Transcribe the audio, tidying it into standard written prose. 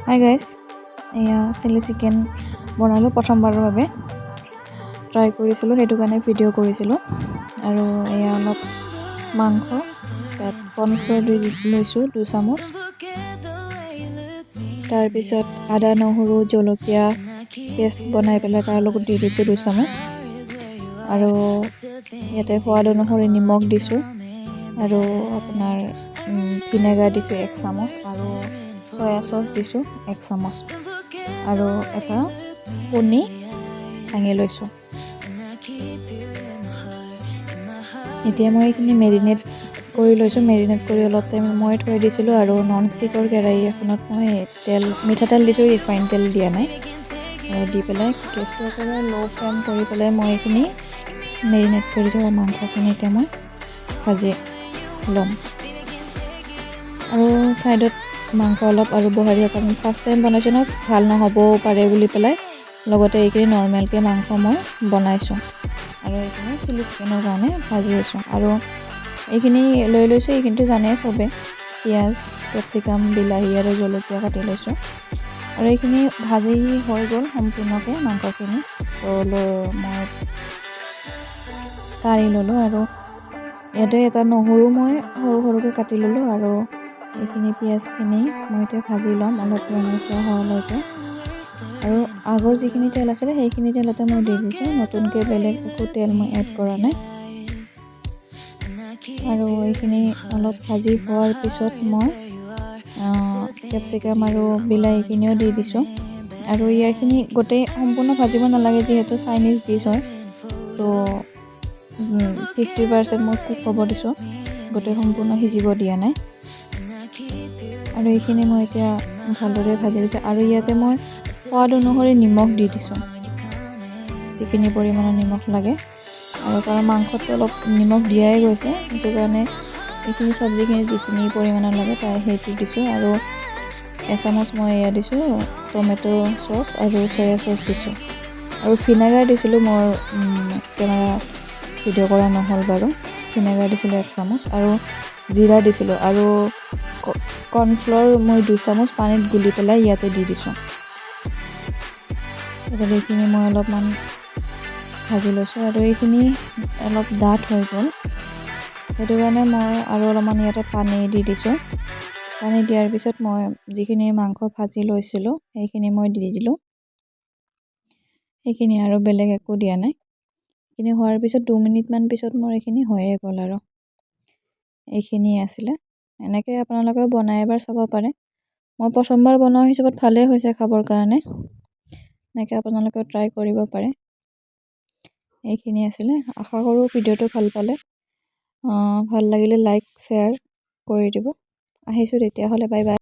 Hi guys, এয়া chilli chicken বনালোঁ প্ৰথমবাৰৰ বাবে ট্ৰাই কৰিছিলোঁ, সেইটো কাৰণে ভিডিঅ' কৰিছিলোঁ। আৰু এয়া অলপ মাংস, তাত কৰ্ণফ্ল'ৰ দি লৈছোঁ 2 চামুচ। তাৰপিছত আদা নহৰু জলকীয়া পেষ্ট বনাই পেলাই তাৰ লগত দি দিছোঁ 2 চামুচ। আৰু ইয়াতে সোৱাদ অনুসৰি নিমখ দিছোঁ, আৰু আপোনাৰ ভিনেগাৰ দিছোঁ 1 চামুচ, আৰু চয়া চচ দিছোঁ 1 চামুচ, আৰু এটা কণী ভাঙি লৈছোঁ। এতিয়া মই এইখিনি মেৰিনেট কৰি লৈছোঁ। মেৰিনেট কৰি অলপ টাইম মই থৈ দিছিলোঁ, আৰু নন ষ্টিকৰ কেৰাহী এখনত মই মিঠাতেল দিছোঁ, ৰিফাইন তেল দিয়া নাই। আৰু দি পেলাই গেছটো একেবাৰে ল' ফ্লেম কৰি পেলাই মই এইখিনি মেৰিনেট কৰি থকা মাংসখিনি এতিয়া মই ভাজি ল'ম। আৰু ছাইডত মাংস অলপ আৰু বহাই দিয়ক। আমি ফাৰ্ষ্ট টাইম বনাইছোঁ ন, ভাল নহ'বও পাৰে বুলি পেলাই লগতে এইখিনি নৰ্মেলকৈ মাংস মই বনাইছোঁ, আৰু এইখিনি চিলি চিকেনৰ কাৰণে ভাজি আছোঁ। আৰু এইখিনি লৈ লৈছোঁ, এইখিনিতো জানেই চবে, পিঁয়াজ, কেপচিকাম, বিলাহী আৰু জলকীয়া কাটি লৈছোঁ। আৰু এইখিনি ভাজি হৈ গ'ল সম্পূৰ্ণকৈ মাংসখিনি। তো মই কাঢ়ি ল'লোঁ, আৰু ইয়াতে এটা নহৰু মই সৰু সৰুকৈ কাটি ল'লোঁ। আৰু এইখিনি পিঁয়াজখিনি মই এতিয়া ভাজি ল'ম অলপ ৰঙচুৱা হোৱালৈকে। আৰু আগৰ যিখিনি তেল আছিলে সেইখিনি তেলতে মই দি দিছোঁ, নতুনকৈ বেলেগ একো তেল মই এড কৰা নাই। আৰু এইখিনি অলপ ভাজি হোৱাৰ পিছত মই কেপচিকাম আৰু বিলাহীখিনিও দি দিছোঁ। আৰু ইয়াখিনি গোটেই সম্পূৰ্ণ ভাজিব নালাগে, যিহেতু চাইনিজ ডিছ হয়, তো 50% মই কুক হ'ব দিছোঁ, গোটেই সম্পূৰ্ণ সিজিব দিয়া নাই। আৰু এইখিনি মই এতিয়া ভালদৰে ভাজি দিছোঁ। আৰু ইয়াতে মই সোৱাদ অনুসৰি নিমখ দি দিছোঁ, যিখিনি পৰিমাণৰ নিমখ লাগে। আৰু কাৰণ মাংসটো অলপ নিমখ দিয়াই গৈছে, সেইটো কাৰণে এইখিনি চব্জিখিনি যিখিনি পৰিমাণৰ লাগে সেইটো দিছোঁ। আৰু এচামুচ মই এয়া দিছোঁ টমেটো চচ আৰু চয়া চচ দিছোঁ। আৰু ভিনেগাৰ দিছিলোঁ, মোৰ কেমেৰা ভিডিঅ' কৰা নহ'ল বাৰু। ভিনেগাৰ দিছিলোঁ 1 চামুচ, আৰু জিৰা দিছিলোঁ, আৰু কৰ্ণফ্ল'ৰ মই 2 চামুচ পানীত গুলি পেলাই ইয়াতে দি দিছোঁ। তাৰপিছত এইখিনি মই অলপমান ভাজি লৈছোঁ, আৰু এইখিনি অলপ ডাঠ হৈ গ'ল, সেইটো কাৰণে মই আৰু অলপমান ইয়াতে পানী দি দিছোঁ। পানী দিয়াৰ পিছত মই যিখিনি মাংস ভাজি লৈছিলোঁ সেইখিনি মই দি দিলোঁ। সেইখিনি আৰু বেলেগ একো দিয়া নাই। এইখিনি হোৱাৰ পিছত 2 মিনিটমান পিছত মোৰ এইখিনি হৈয়ে গ'ল। আৰু এইখিনি আছিলে। এনেকৈ আপোনালোকেও বনাই এবাৰ চাব পাৰে। মই প্ৰথমবাৰ বনোৱা হিচাপত ভালেই হৈছে খাবৰ কাৰণে। এনেকৈ আপোনালোকেও ট্ৰাই কৰিব পাৰে। এইখিনি আছিলে। আশা কৰোঁ ভিডিঅ'টো ভাল পালে। ভাল লাগিলে লাইক শ্বেয়াৰ কৰি দিব। আহিছোঁ তেতিয়াহ'লে, বাই বাই।